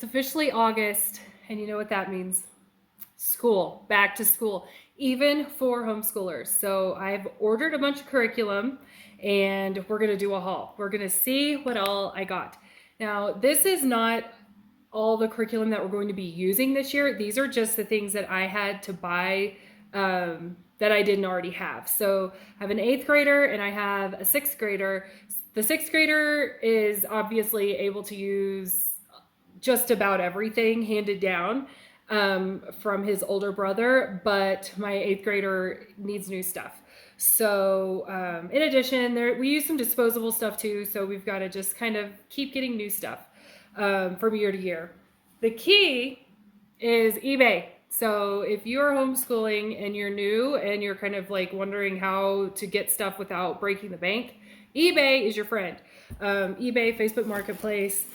It's officially August, and you know what that means. School, back to school, even for homeschoolers. So I've ordered a bunch of curriculum, and we're going to do a haul. We're going to see what all I got. Now, this is not all the curriculum that we're going to be using this year. These are just the things that I had to buy that I didn't already have. So I have an 8th grader and I have a 6th grader. The 6th grader is obviously able to use just about everything handed down from his older brother, but my 8th grader needs new stuff. So in addition, we use some disposable stuff too, so we've got to just kind of keep getting new stuff from year to year. The key is eBay. So if you're homeschooling and you're new and you're kind of like wondering how to get stuff without breaking the bank, eBay is your friend. eBay, Facebook Marketplace,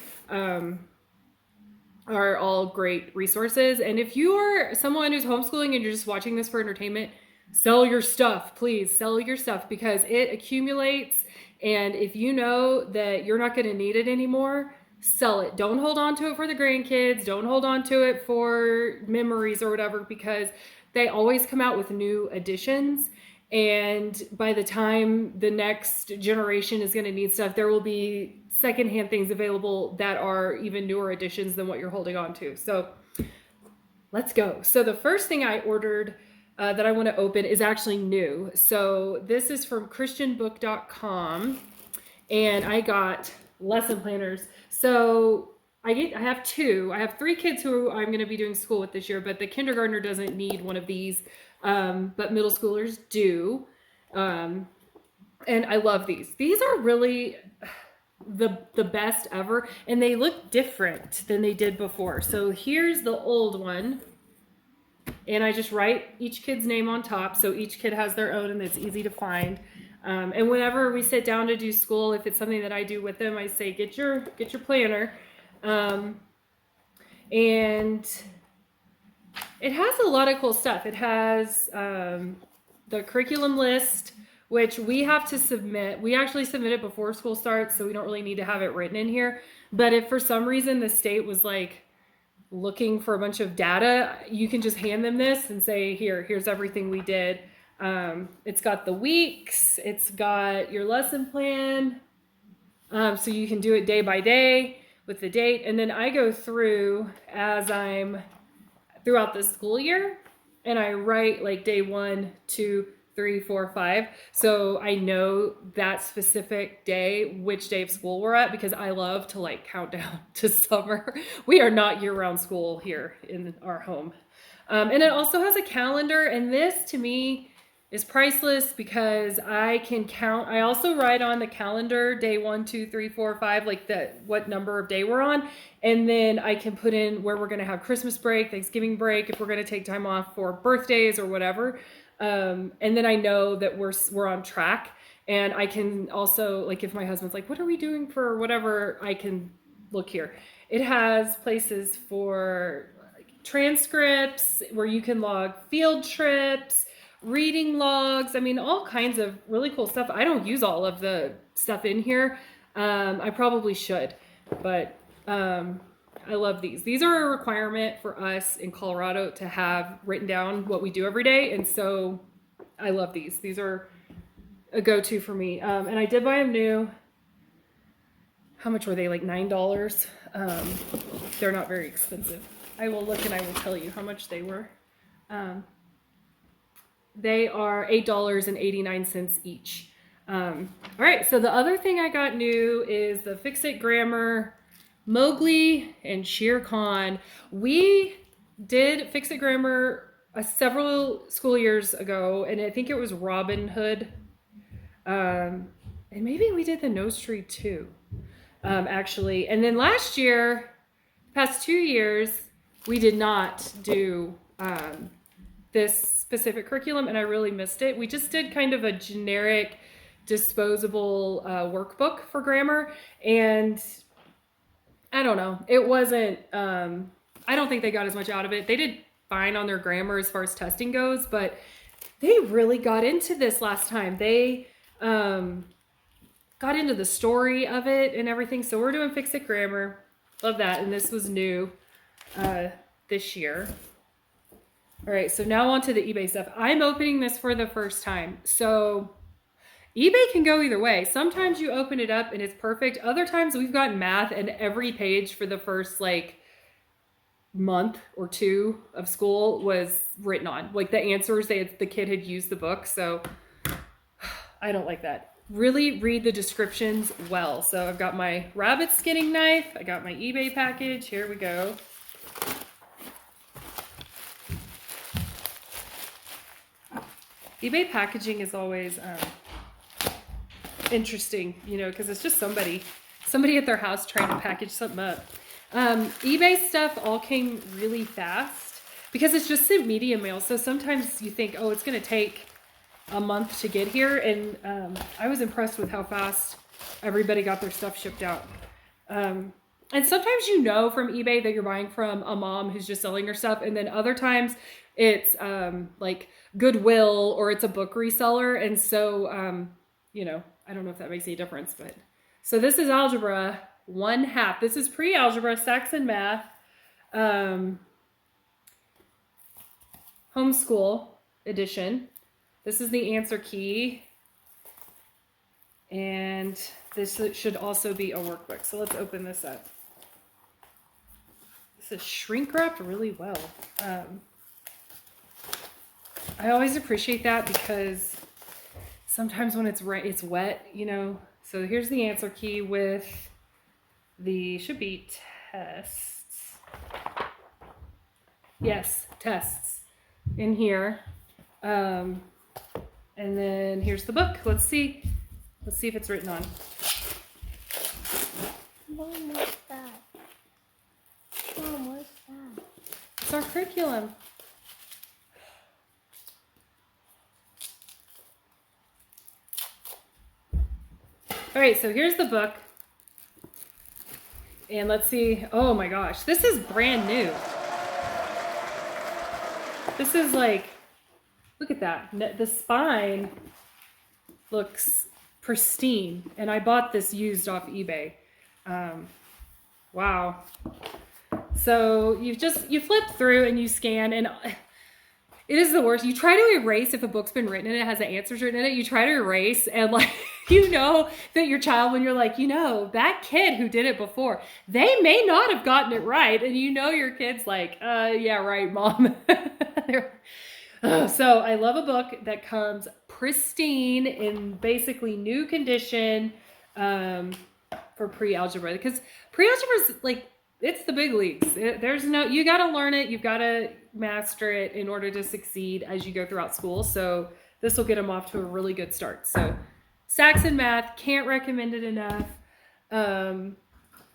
are all great resources. And if you are someone who's homeschooling and you're just watching this for entertainment, sell your stuff, please sell your stuff, because it accumulates. And if you know that you're not going to need it anymore, sell it. Don't hold on to it for the grandkids. Don't hold on to it for memories or whatever, because they always come out with new editions. And by the time the next generation is going to need stuff, there will be secondhand things available that are even newer editions than what you're holding on to. So let's go. So the first thing I ordered that I want to open is actually new. So this is from christianbook.com, and I got lesson planners. So I have two. I have 3 kids who I'm going to be doing school with this year, but the kindergartner doesn't need one of these, but middle schoolers do. And I love these. These are really the best ever, and they look different than they did before. So here's the old one, and I just write each kid's name on top, so each kid has their own and it's easy to find. And whenever we sit down to do school, if it's something that I do with them, I say, get your planner. And it has a lot of cool stuff. It has the curriculum list, which we have to submit. We actually submit it before school starts, so we don't really need to have it written in here. But if for some reason the state was like looking for a bunch of data, you can just hand them this and say, here's everything we did. It's got the weeks, it's got your lesson plan, so you can do it day by day with the date. And then I go through as I'm throughout the school year, and I write like day 1, 2, 3, 4, 5. So I know that specific day, which day of school we're at, because I love to like count down to summer. We are not year-round school here in our home. And it also has a calendar, and this to me is priceless because I can count. I also write on the calendar day 1, 2, 3, 4, 5, like what number of day we're on. And then I can put in where we're going to have Christmas break, Thanksgiving break, if we're going to take time off for birthdays or whatever. And then I know that we're on track. And I can also, like, if my husband's like, what are we doing for whatever, I can look here. It has places for like transcripts where you can log field trips, reading logs. I mean, all kinds of really cool stuff. I don't use all of the stuff in here. I probably should, but I love these. These are a requirement for us in Colorado to have written down what we do every day. And so I love these. These are a go-to for me. And I did buy them new. How much were they? Like $9. They're not very expensive. I will look and I will tell you how much they were. They are $8.89 each. All right, so the other thing I got new is the Fix-It Grammar Mowgli and Shere. We did Fix-It Grammar several school years ago, and I think it was Robin Hood. And maybe we did the Nose Tree too, actually. And then last year, past 2 years, we did not do this specific curriculum, and I really missed it. We just did kind of a generic disposable workbook for grammar, and I don't know, it wasn't, I don't think they got as much out of it. They did fine on their grammar as far as testing goes, but they really got into this last time. They got into the story of it and everything. So we're doing Fix It Grammar. Love that. And this was new this year. All right, so now on to the eBay stuff. I'm opening this for the first time. So eBay can go either way. Sometimes you open it up and it's perfect. Other times we've got math and every page for the first like month or two of school was written on. Like the answers, the kid had used the book. So I don't like that. Really read the descriptions well. So I've got my rabbit skinning knife. I got my eBay package. Here we go. eBay packaging is always interesting, you know, because it's just somebody at their house trying to package something up. eBay stuff all came really fast because it's just in medium mail. So sometimes you think, oh, it's going to take a month to get here. And I was impressed with how fast everybody got their stuff shipped out. And sometimes you know from eBay that you're buying from a mom who's just selling her stuff. And then other times it's like Goodwill or it's a book reseller. And so, you know, I don't know if that makes any difference, but so this is algebra 1/2. This is pre-algebra, Saxon math, homeschool edition. This is the answer key. And this should also be a workbook. So let's open this up. This is shrink wrapped really well. I always appreciate that because sometimes when it's wet, you know. So here's the answer key with the, should be tests. Yes, tests in here. And then here's the book. Let's see if it's written on. Mom, what's that? Mom, what's that? It's our curriculum. All right, so here's the book. And let's see. Oh my gosh, this is brand new. This is like, look at that. The spine looks pristine. And I bought this used off eBay. Wow. So you flip through and you scan, and it is the worst. You try to erase if a book's been written and it has the answers written in it. You try to erase and like, you know that your child, when you're like, you know, that kid who did it before, they may not have gotten it right. And you know your kid's like, yeah, right, mom. So I love a book that comes pristine in basically new condition for pre-algebra, because pre-algebra is like, it's the big leagues. You got to learn it. You've got to master it in order to succeed as you go throughout school. So this will get them off to a really good start. So Saxon math, can't recommend it enough.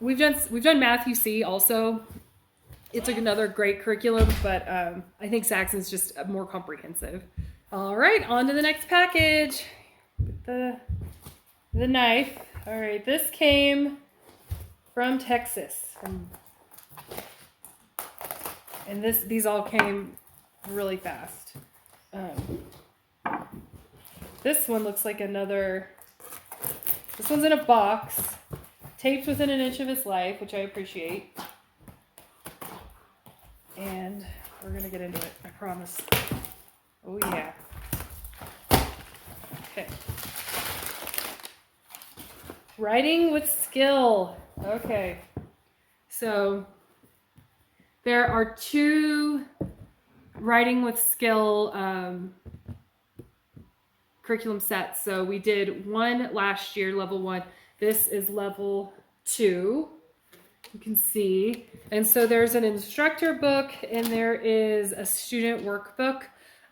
We've done Math UC also. It's like another great curriculum, but I think Saxon's just more comprehensive. All right, on to the next package. The knife. All right, this came from Texas. And these all came really fast. This one looks like this one's in a box, taped within an inch of its life, which I appreciate. And we're gonna get into it, I promise. Oh yeah. Okay. Writing with skill. Okay. So there are 2 writing with skill curriculum sets. So we did one last year, level 1. This is level 2. You can see. And so there's an instructor book and there is a student workbook.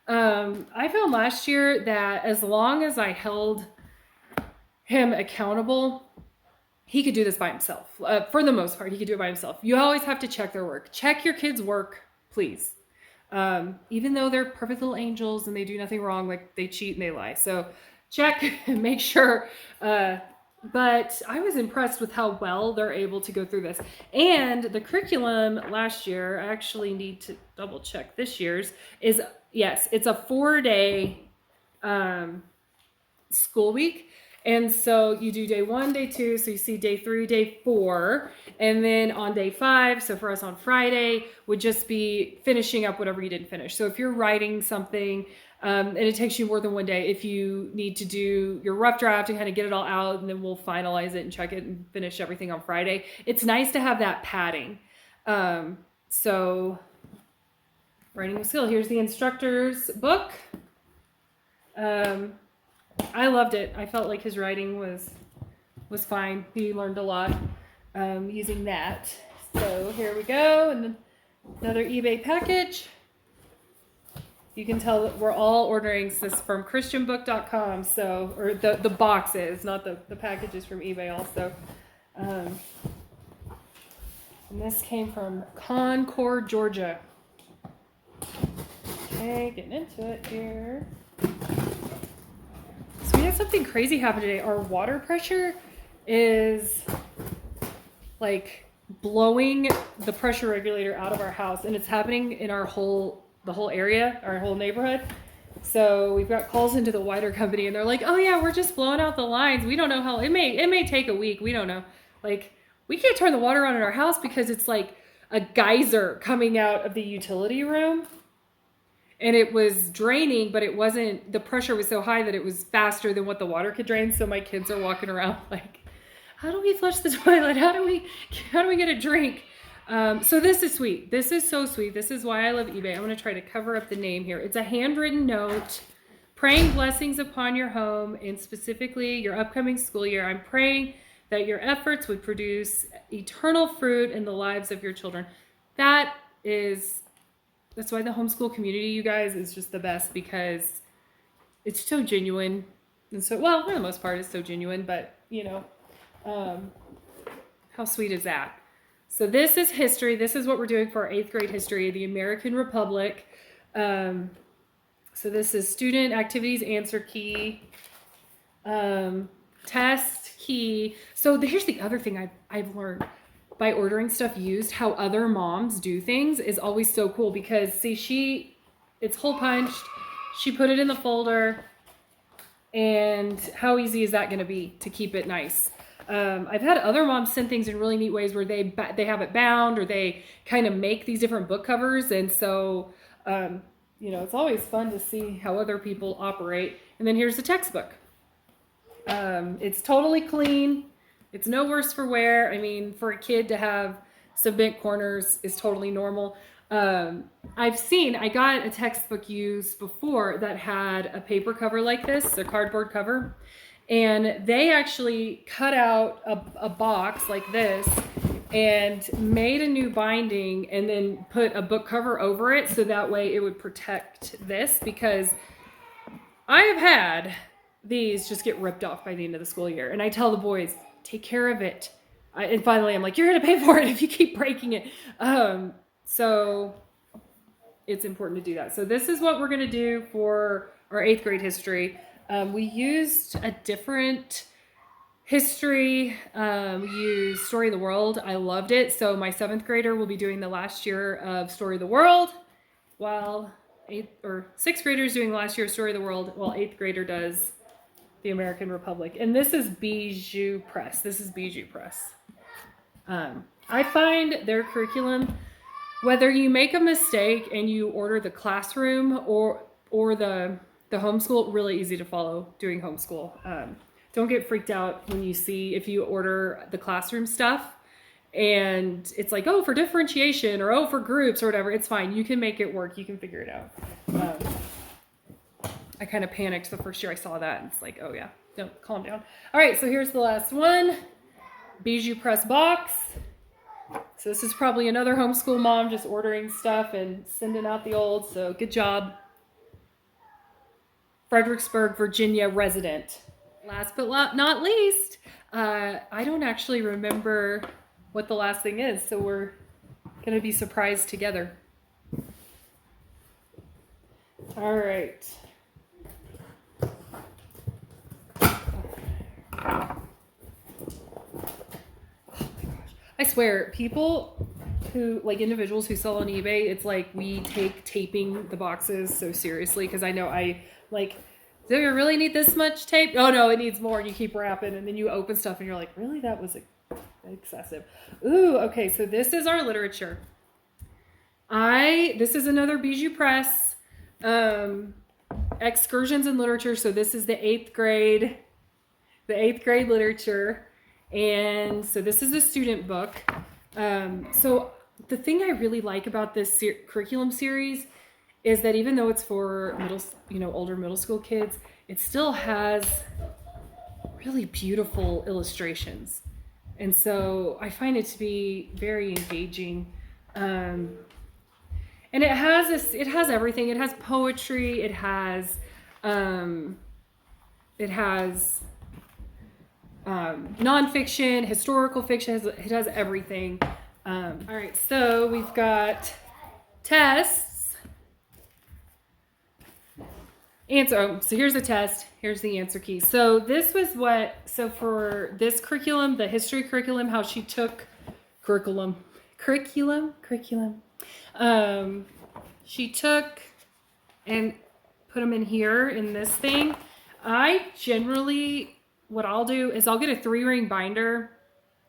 I found last year that as long as I held him accountable, he could do this by himself. For the most part, he could do it by himself. You always have to check their work. Check your kids' work, please. Even though they're perfect little angels and they do nothing wrong, like they cheat and they lie. So check and make sure. But I was impressed with how well they're able to go through this. And the curriculum last year, I actually need to double check this year's, is, yes, it's a 4-day school week. And so you do day 1, day 2, so you see day 3, day 4, and then on day 5, so for us on Friday, would just be finishing up whatever you didn't finish. So if you're writing something, and it takes you more than one day, if you need to do your rough draft and kind of get it all out, and then we'll finalize it and check it and finish everything on Friday. It's nice to have that padding. So writing with skill, here's the instructor's book. I loved it. I felt like his writing was fine. He learned a lot using that. So here we go, and then another eBay package. You can tell that we're all ordering this from christianbook.com, so, or the boxes, not the packages from eBay also. And this came from Concord, Georgia. Okay, getting into it here. So we had something crazy happen today. Our water pressure is like blowing the pressure regulator out of our house, and it's happening in the whole area, our whole neighborhood. So we've got calls into the water company, and they're like, "Oh yeah, we're just blowing out the lines. We don't know how it may take a week. We don't know. Like, we can't turn the water on in our house because it's like a geyser coming out of the utility room." And it was draining, but it wasn't, the pressure was so high that it was faster than what the water could drain. So my kids are walking around like, how do we flush the toilet? How do we get a drink? So this is sweet. This is so sweet. This is why I love eBay. I'm going to try to cover up the name here. It's a handwritten note, praying blessings upon your home and specifically your upcoming school year. I'm praying that your efforts would produce eternal fruit in the lives of your children. That's why the homeschool community, you guys, is just the best, because it's so genuine. And so, well, for the most part, it's so genuine, but you know, how sweet is that? So this is history. This is what we're doing for our 8th grade history of the American Republic. So this is student activities, answer key, test key. So here's the other thing I've learned by ordering stuff used, how other moms do things is always so cool, because see, it's hole punched, she put it in the folder, and how easy is that going to be to keep it nice? I've had other moms send things in really neat ways where they have it bound, or they kind of make these different book covers, and so you know, it's always fun to see how other people operate. And then here's the textbook. It's totally clean. It's no worse for wear. I mean, for a kid to have some bent corners is totally normal. I got a textbook used before that had a paper cover like this, a cardboard cover, and they actually cut out a box like this and made a new binding and then put a book cover over it, so that way it would protect this, because I have had these just get ripped off by the end of the school year. And I tell the boys, take care of it. And finally I'm like, you're going to pay for it if you keep breaking it. So it's important to do that. So this is what we're going to do for our 8th grade history. We used a different history. We used Story of the World. I loved it. So my 7th grader will be doing the last year of Story of the World, while 6th grader is doing the last year of Story of the World, while 8th grader does the American Republic. And this is Bijou Press. I find their curriculum, whether you make a mistake and you order the classroom or the homeschool, really easy to follow doing homeschool. Don't get freaked out when you see, if you order the classroom stuff and it's like, oh, for differentiation, or oh, for groups or whatever. It's fine. You can make it work. You can figure it out. I kind of panicked the first year I saw that, and it's like, oh yeah, don't, calm down. All right, so here's the last one. Bijou Press box. So this is probably another homeschool mom just ordering stuff and sending out the old, so good job. Fredericksburg, Virginia resident. Last but not least, I don't actually remember what the last thing is, so we're going to be surprised together. All right. I swear, people who, like individuals who sell on eBay, it's like we take taping the boxes so seriously, because I know Do you really need this much tape? Oh no, it needs more. And you keep wrapping, and then you open stuff, and you're like, really? That was excessive. Ooh, okay. So this is our literature. This is another Bijou Press, excursions in literature. So this is the eighth grade literature, and so this is a student book. So the thing I really like about this curriculum series is that even though it's for older middle school kids, it still has really beautiful illustrations. And so I find it to be very engaging. And it has everything. It has poetry, it has nonfiction, historical fiction, it has everything. All right, so we've got tests. So here's the test. Here's the answer key. So for this curriculum, the history curriculum, how she took curriculum. She took and put them in here in this thing. What I'll do is I'll get a 3-ring binder,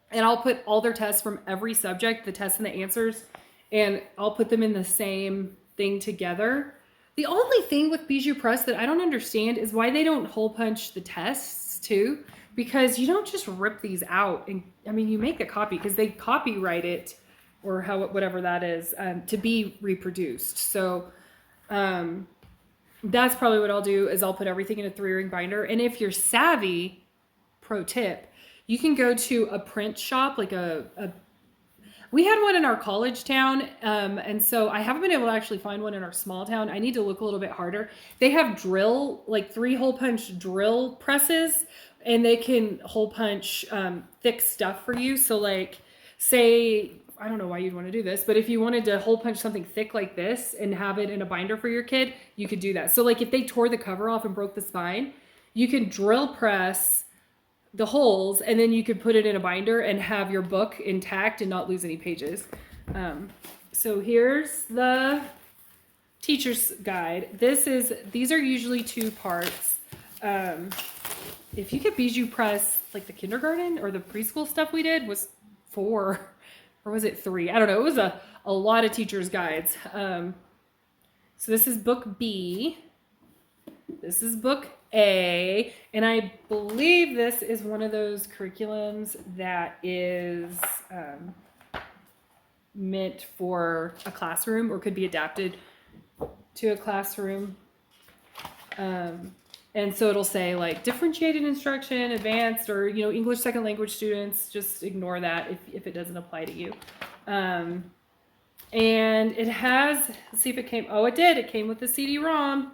and I'll put all their tests from every subject, the tests and the answers, and I'll put them in the same thing together. The only thing with Bijou Press that I don't understand is why they don't hole punch the tests too, because you don't just rip these out. And I mean, you make a copy because they copyright it, or whatever that is, to be reproduced. So that's probably what I'll do is I'll put everything in a 3-ring binder. And if you're savvy, pro tip, you can go to a print shop, like we had one in our college town, and so I haven't been able to actually find one in our small town. I need to look a little bit harder. They have 3-hole punch drill presses, and they can hole punch thick stuff for you. So like, say, I don't know why you'd want to do this, but if you wanted to hole punch something thick like this and have it in a binder for your kid, you could do that. So like if they tore the cover off and broke the spine, you can drill press the holes, and then you could put it in a binder and have your book intact and not lose any pages. So here's the teacher's guide. These are usually 2 parts. If you get Bijou Press, like the kindergarten or the preschool stuff we did was 4, or was it 3? I don't know. It was a lot of teacher's guides. So this is book B. This is book A, and I believe this is one of those curriculums that is meant for a classroom or could be adapted to a classroom. And so it'll say like differentiated instruction, advanced, or English second language students. Just ignore that if it doesn't apply to you. And it has, let's see if it came. Oh, it did. It came with the CD-ROM.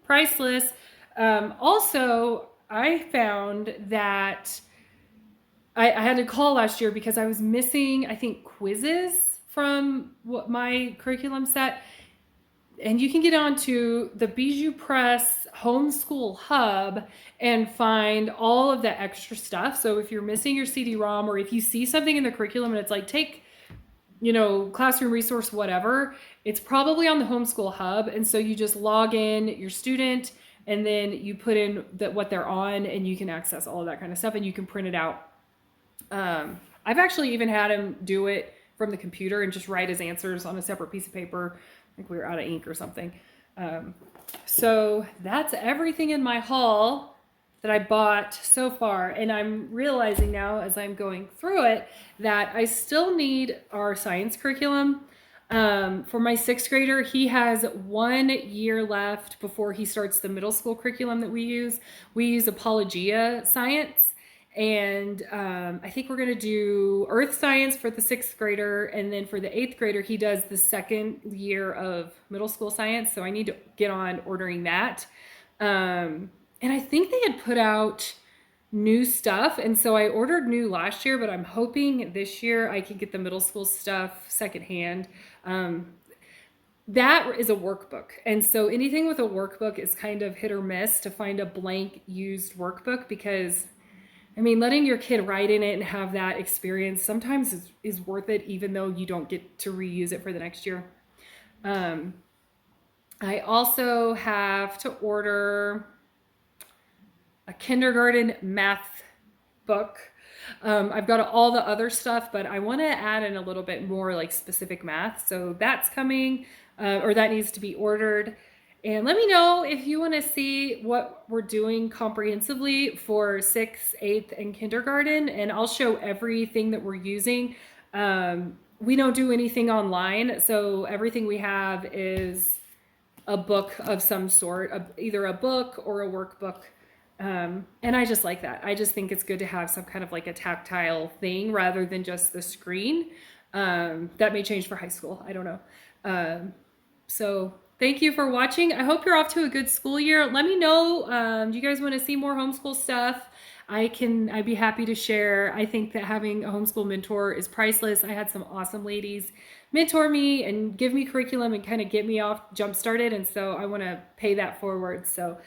Priceless. Also, I found that I had to call last year because I was missing, I think, quizzes from my curriculum set. And you can get onto the Bijou Press Homeschool Hub and find all of the extra stuff. So if you're missing your CD-ROM, or if you see something in the curriculum and it's like, take, classroom resource, whatever, it's probably on the Homeschool Hub. And so you just log in your student, and then you put in what they're on, and you can access all of that kind of stuff, and you can print it out. I've actually even had him do it from the computer and just write his answers on a separate piece of paper. I think we were out of ink or something. So that's everything in my haul that I bought so far. And I'm realizing now as I'm going through it that I still need our science curriculum. For my 6th grader, he has 1 year left before he starts the middle school curriculum that we use. We use Apologia Science. And I think we're going to do Earth Science for the 6th grader. And then for the 8th grader, he does the 2nd year of middle school science. So I need to get on ordering that. And I think they had put out new stuff. And so I ordered new last year, but I'm hoping this year I can get the middle school stuff secondhand. That is a workbook. And so anything with a workbook is kind of hit or miss to find a blank used workbook, because letting your kid write in it and have that experience sometimes is worth it, even though you don't get to reuse it for the next year. I also have to order a kindergarten math book. I've got all the other stuff, but I want to add in a little bit more like specific math. So that's coming, or that needs to be ordered. And let me know if you want to see what we're doing comprehensively for 6th, 8th, and kindergarten. And I'll show everything that we're using. We don't do anything online, so everything we have is a book of some sort, either a book or a workbook. And I just like that. I just think it's good to have some kind of like a tactile thing rather than just the screen. That may change for high school. I don't know. So thank you for watching. I hope you're off to a good school year. Let me know, do you guys want to see more homeschool stuff? I'd be happy to share. I think that having a homeschool mentor is priceless. I had some awesome ladies mentor me and give me curriculum and kind of get me off jump started. And so I want to pay that forward. So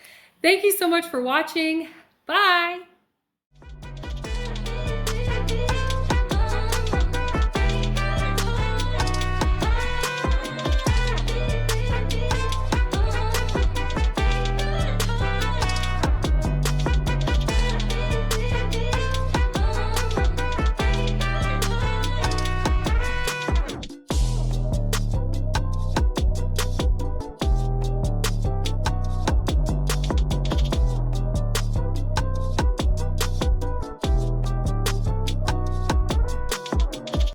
thank you so much for watching. Bye.